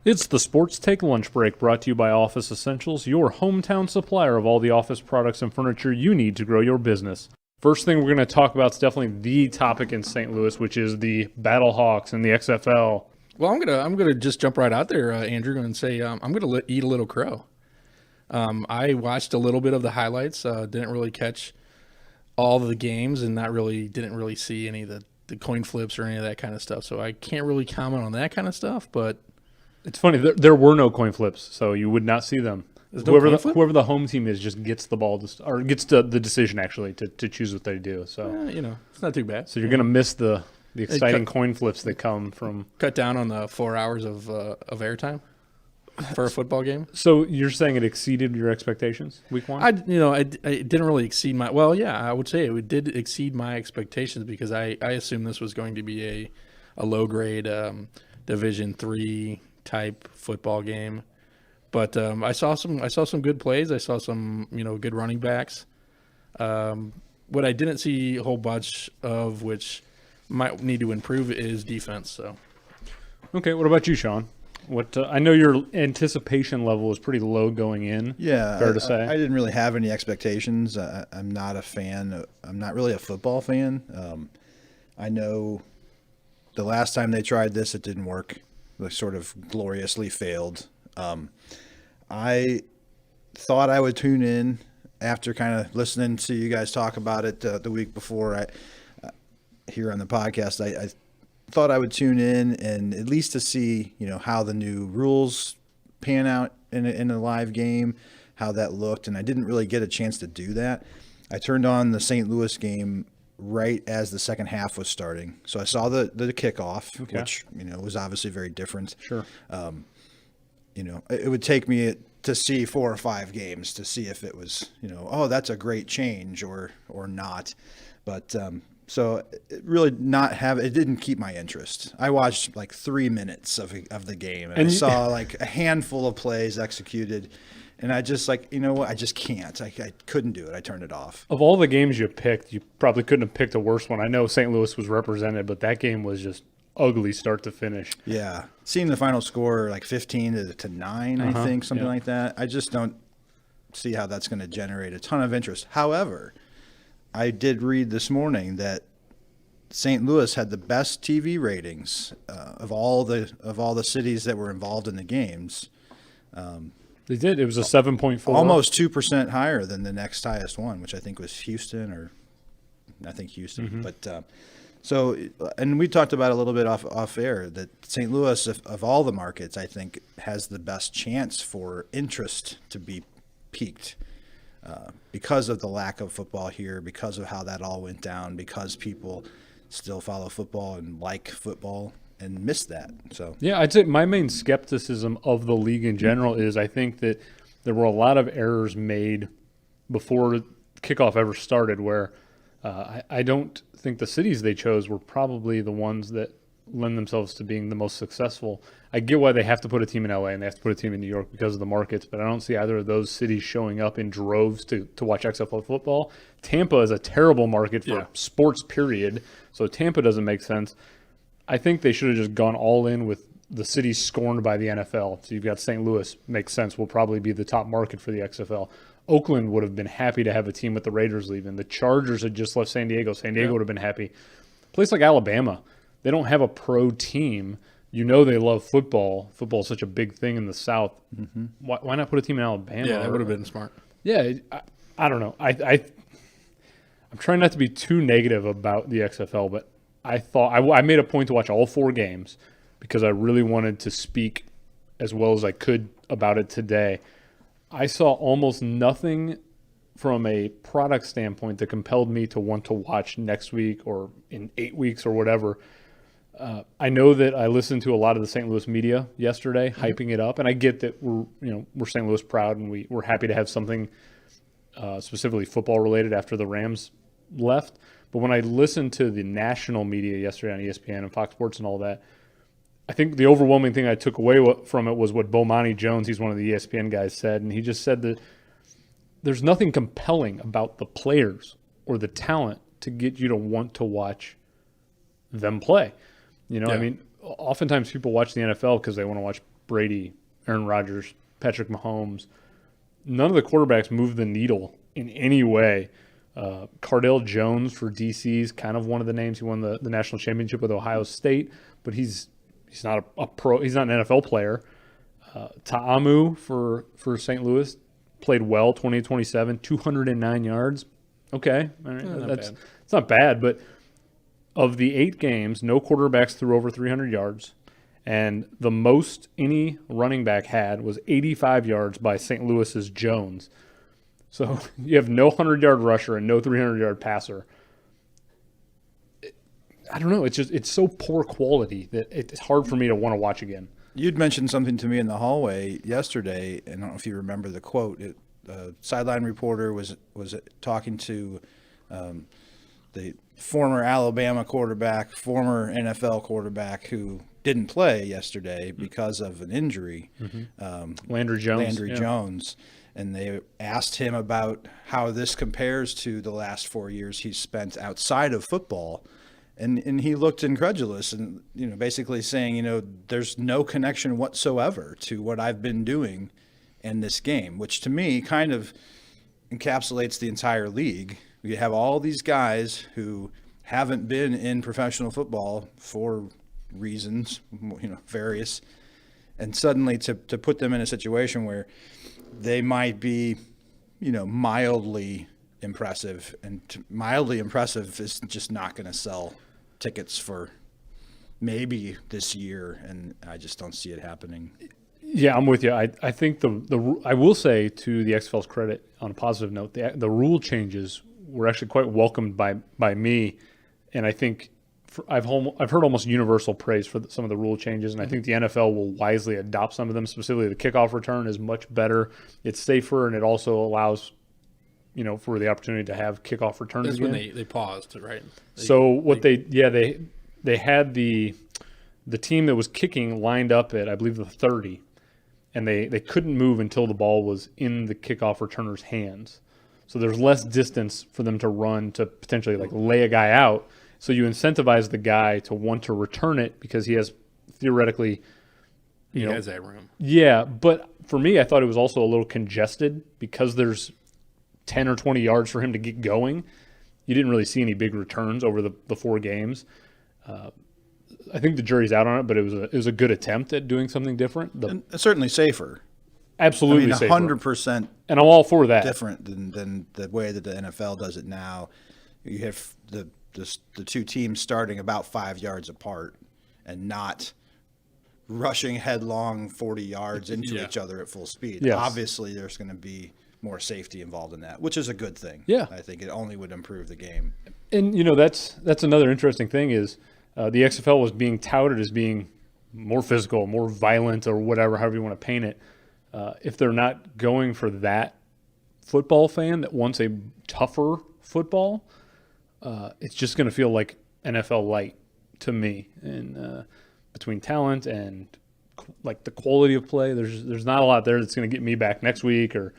It's the Sports Take Lunch Break, brought to you by Office Essentials, your hometown supplier of all the office products and furniture you need to grow your business. First thing we're going to talk about is definitely the topic in St. Louis, which is the Battlehawks and the XFL. Well, I'm gonna just jump right out there, Andrew, and say I'm gonna eat a little crow. I watched a little bit of the highlights. Didn't really catch all of the games, and didn't really see any of the coin flips or any of that kind of stuff. So I can't really comment on that kind of stuff. But It's funny, there were no coin flips, so you would not see them. there's no coin flip? Whoever the home team is just gets the ball, or gets the decision, actually, to choose what they do. So it's not too bad. you're going to miss the exciting coin flips that come from... Cut down on the 4 hours of airtime for a football game. So you're saying it exceeded your expectations, week one? I didn't really exceed my. Well, yeah, I would say it did exceed my expectations because I assumed this was going to be a low grade Division III type football game, but I saw some good plays. I saw some good running backs. What I didn't see a whole bunch of, which might need to improve, is defense. So, Okay, what about you, Sean? What I know your anticipation level was pretty low going in. Yeah, fair to say. I didn't really have any expectations. I'm not a fan. I'm not really a football fan. I know the last time they tried this, it didn't work. They sort of gloriously failed. I thought I would tune in after kind of listening to you guys talk about it the week before. Here on the podcast, I thought I would tune in and at least to see, how the new rules pan out in a live game, how that looked. And I didn't really get a chance to do that. I turned on the St. Louis game right as the second half was starting. So I saw the kickoff, which, was obviously very different. Sure. It would take me to see 4 or 5 games to see if it was, oh, that's a great change or not. But, so it really it didn't keep my interest. I watched like 3 minutes of the game and I saw like a handful of plays executed. And I just I just can't. I couldn't do it. I turned it off. Of all the games you picked, you probably couldn't have picked a worse one. I know St. Louis was represented, but that game was just ugly start to finish. Yeah. Seeing the final score like 15 to 9, I think, something like that. I just don't see how that's going to generate a ton of interest. However, I did read this morning that St. Louis had the best TV ratings of all the cities that were involved in the games. They did. It was a 7.4. Almost 2% higher than the next highest one, which I think was Houston. But so, and we talked about a little bit off air that St. Louis, of all the markets, I think has the best chance for interest to be peaked. Because of the lack of football here, because of how that all went down, because people still follow football and like football and miss that. So yeah, I'd say my main skepticism of the league in general is I think that there were a lot of errors made before kickoff ever started where I don't think the cities they chose were probably the ones that lend themselves to being the most successful. I get why they have to put a team in LA and they have to put a team in New York because of the markets, but I don't see either of those cities showing up in droves to watch XFL football. Tampa is a terrible market for sports, period, so Tampa doesn't make sense. I think they should have just gone all in with the cities scorned by the NFL. So you've got St. Louis, makes sense, will probably be the top market for the XFL. Oakland would have been happy to have a team with the Raiders leaving. The Chargers had just left San Diego. San Diego would have been happy. A place like Alabama, they don't have a pro team. They love football. Football is such a big thing in the South. Mm-hmm. Why not put a team in Alabama? Yeah, that would have been smart. Yeah, I don't know. I'm trying not to be too negative about the XFL, but I thought I made a point to watch all 4 games because I really wanted to speak as well as I could about it today. I saw almost nothing from a product standpoint that compelled me to want to watch next week or in 8 weeks or whatever. I know that I listened to a lot of the St. Louis media yesterday, hyping it up, and I get that we're St. Louis proud and we're happy to have something specifically football related after the Rams left. But when I listened to the national media yesterday on ESPN and Fox Sports and all that, I think the overwhelming thing I took away from it was what Bomani Jones, he's one of the ESPN guys, said, and he just said that there's nothing compelling about the players or the talent to get you to want to watch them play. I mean, oftentimes people watch the NFL because they want to watch Brady, Aaron Rodgers, Patrick Mahomes. None of the quarterbacks moved the needle in any way. Cardale Jones for DC is kind of one of the names. He won the national championship with Ohio State, but he's not a pro. He's not an NFL player. Ta'amu for St. Louis played well, 20-27, 209 yards. Okay, all right, it's not bad. But of the 8 games, no quarterbacks threw over 300 yards, and the most any running back had was 85 yards by St. Louis's Jones. So you have no 100-yard rusher and no 300-yard passer. I don't know. It's so poor quality that it's hard for me to want to watch again. You'd mentioned something to me in the hallway yesterday, and I don't know if you remember the quote. Sideline reporter was talking to the former Alabama quarterback, former NFL quarterback who didn't play yesterday because of an injury. Landry Jones. Jones. And they asked him about how this compares to the last 4 years he's spent outside of football. And he looked incredulous and, basically saying, there's no connection whatsoever to what I've been doing in this game, which to me kind of encapsulates the entire league. You have all these guys who haven't been in professional football for reasons, various, and suddenly to put them in a situation where they might be, mildly impressive, and mildly impressive is just not going to sell tickets for maybe this year, and I just don't see it happening. Yeah, I'm with you. I think I will say, to the XFL's credit, on a positive note, the rule changes were actually quite welcomed by me, and I think I've heard almost universal praise for some of the rule changes, and I think the NFL will wisely adopt some of them. Specifically, the kickoff return is much better. It's safer, and it also allows, for the opportunity to have kickoff returns. That's when they paused, right? They had the team that was kicking lined up at, I believe, the 30, and they couldn't move until the ball was in the kickoff returner's hands. So there's less distance for them to run to potentially lay a guy out. So you incentivize the guy to want to return it because he has theoretically, he has that room. Yeah, but for me, I thought it was also a little congested because there's 10 or 20 yards for him to get going. You didn't really see any big returns over the 4 games. I think the jury's out on it, but it was a good attempt at doing something different. And certainly safer. Absolutely safer. 100%. And I'm all for that. Different than the way that the NFL does it now. You have the 2 teams starting about 5 yards apart and not rushing headlong 40 yards into each other at full speed. Yes. Obviously, there's going to be more safety involved in that, which is a good thing. Yeah. I think it only would improve the game. And, that's another interesting thing is the XFL was being touted as being more physical, more violent, or whatever, however you want to paint it. If they're not going for that football fan that wants a tougher football, it's just going to feel like NFL light to me. And between talent and the quality of play, there's not a lot there that's going to get me back next week or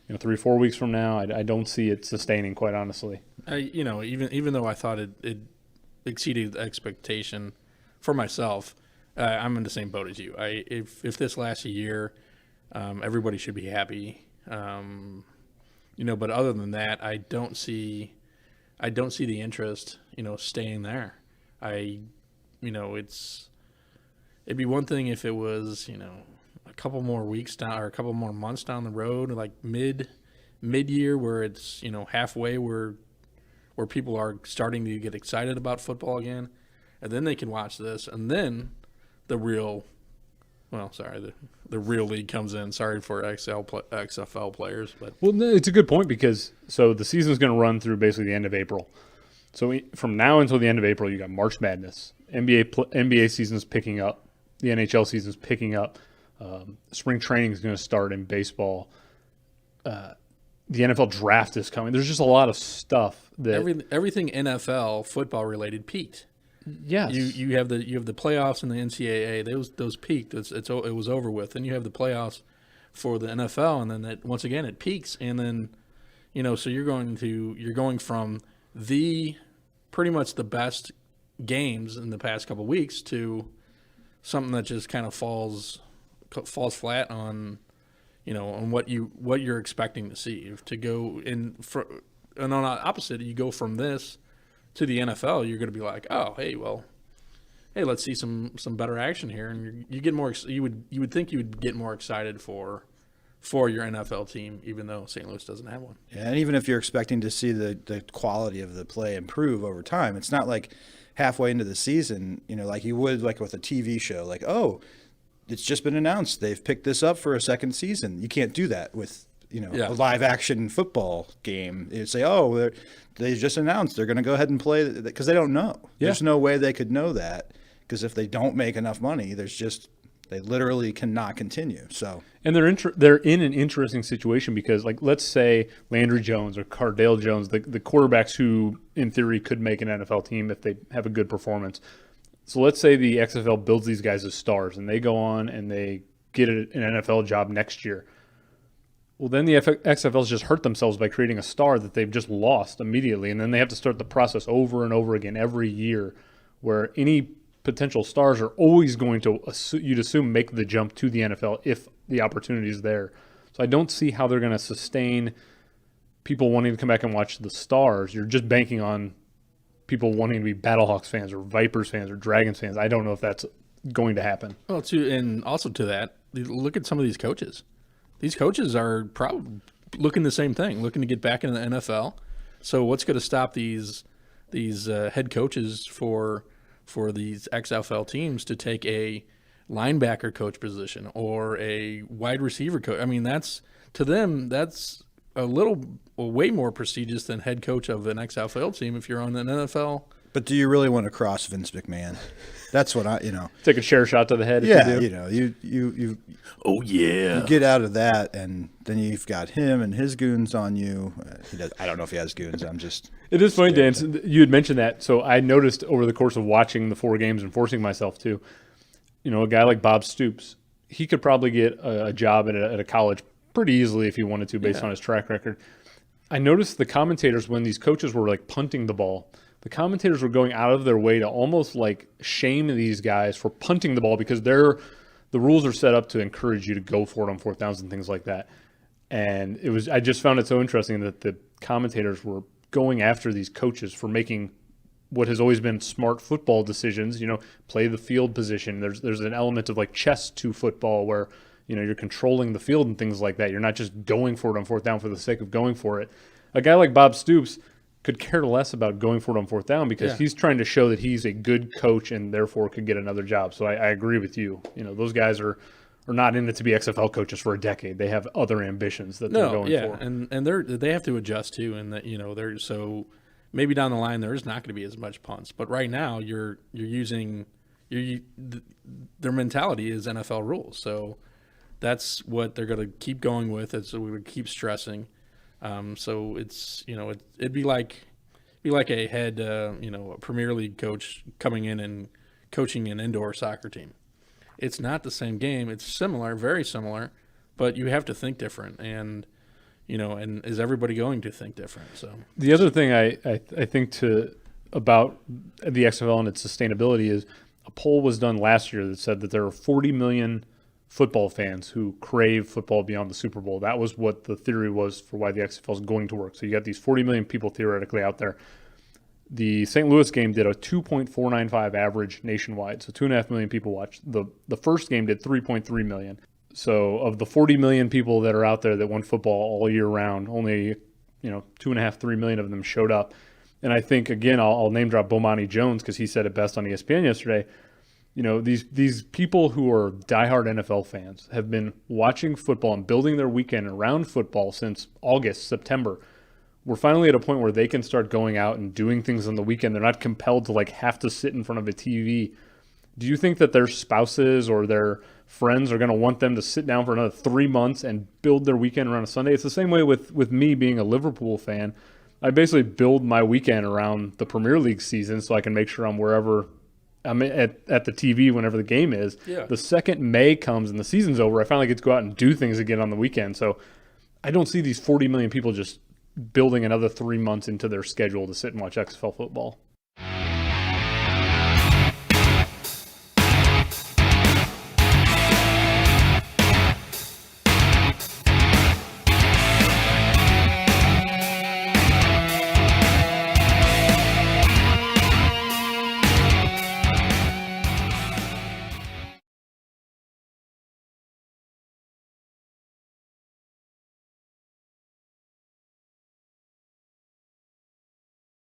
3 or 4 weeks from now. I don't see it sustaining, quite honestly. Even though I thought it exceeded expectation for myself, I'm in the same boat as you. If this lasts a year, everybody should be happy. But other than that, I don't see the interest, staying there. It'd be one thing if it was, a couple more weeks down or a couple more months down the road, like mid-year where it's, halfway where people are starting to get excited about football again, and then they can watch this, and then the real league comes in. Sorry for XFL players, but it's a good point because the season's going to run through basically the end of April. So from now until the end of April, you got March Madness. NBA season's picking up. The NHL season's picking up. Spring training is going to start in baseball. The NFL draft is coming. There's just a lot of stuff that everything NFL football related peaked. Yes. You have the playoffs in the NCAA. Those peaked. It was over with. Then you have the playoffs for the NFL, and then once again it peaks, and then so you're going from pretty much the best games in the past couple of weeks to something that just kind of falls falls flat on, on what you're expecting to see. To go and on the opposite, you go from this to the NFL, you're going to be like, oh, hey, let's see some better action here, and you get more. You would think you would get more excited for your NFL team, even though St. Louis doesn't have one. Yeah, and even if you're expecting to see the quality of the play improve over time, it's not like halfway into the season, like you would like with a TV show, like, oh, it's just been announced they've picked this up for a second season. You can't do that with a live action football game. You say, oh, they just announced they're going to go ahead and play, because they don't know. Yeah. There's no way they could know that, because if they don't make enough money, they literally cannot continue. So, and they're in an interesting situation, because, like, let's say Landry Jones or Cardale Jones, the quarterbacks who in theory could make an NFL team if they have a good performance. So let's say the XFL builds these guys as stars and they go on and they get an NFL job next year. Well, then the XFL's just hurt themselves by creating a star that they've just lost immediately, and then they have to start the process over and over again every year, where any potential stars are always going to, you'd assume, make the jump to the NFL if the opportunity is there. So I don't see how they're going to sustain people wanting to come back and watch the stars. You're just banking on people wanting to be Battlehawks fans or Vipers fans or Dragons fans. I don't know if that's going to happen. Well, and also to that, look at some of these coaches. These coaches are probably looking the same thing, looking to get back into the NFL. So what's going to stop these head coaches for these XFL teams to take a linebacker coach position or a wide receiver coach? I mean, to them, that's way more prestigious than head coach of an XFL team if you're on an NFL. But do you really want to cross Vince McMahon? That's what take a share shot to the head. Yeah, if you do. You. Oh yeah. You get out of that, and then you've got him and his goons on you. I don't know if he has goons. I'm just. It is funny, Dan. You had mentioned that, so I noticed over the course of watching the 4 games and forcing myself to, a guy like Bob Stoops, he could probably get a job at a college pretty easily if he wanted to, based on his track record. I noticed the commentators, when these coaches were like punting the ball, the commentators were going out of their way to almost like shame these guys for punting the ball, because the rules are set up to encourage you to go for it on 4th downs and things like that. And I just found it so interesting that the commentators were going after these coaches for making what has always been smart football decisions, play the field position. There's an element of like chess to football where, you're controlling the field and things like that. You're not just going for it on 4th down for the sake of going for it. A guy like Bob Stoops could care less about going for it on 4th down, because he's trying to show that he's a good coach and therefore could get another job. So I agree with you. Those guys are not in it to be XFL coaches for a decade. They have other ambitions that they're going for. And they have to adjust too, and that they're so maybe down the line there's not going to be as much punts. But right now you're using their mentality is NFL rules. So that's what they're going to keep going with. It's what we're going to keep stressing. So it's it'd be like a head a Premier League coach coming in and coaching an indoor soccer team. It's not the same game. It's similar, very similar, but you have to think different. And and is everybody going to think different? So the other thing I think about the XFL and its sustainability is a poll was done last year that said that there are 40 million football fans who crave football beyond the Super Bowl. That was what the theory was for why the XFL is going to work. So you got these 40 million people theoretically out there. The St. Louis game did a 2.495 average nationwide, so 2.5 million people watched. The first game did 3.3 million. So of the 40 million people that are out there that want football all year round, only 2.5, 3 million of them showed up. And I think, again, I'll name drop Bomani Jones because he said it best on ESPN yesterday. These people who are diehard NFL fans have been watching football and building their weekend around football since August, September. We're finally at a point where they can start going out and doing things on the weekend. They're not compelled to have to sit in front of a TV. Do you think that their spouses or their friends are going to want them to sit down for another 3 months and build their weekend around a Sunday? It's the same way with me being a Liverpool fan. I basically build my weekend around the Premier League season so I can make sure I'm wherever I'm at the TV whenever the game is. Yeah. The second May comes and the season's over, I finally get to go out and do things again on the weekend. So I don't see these 40 million people just building another 3 months into their schedule to sit and watch XFL football.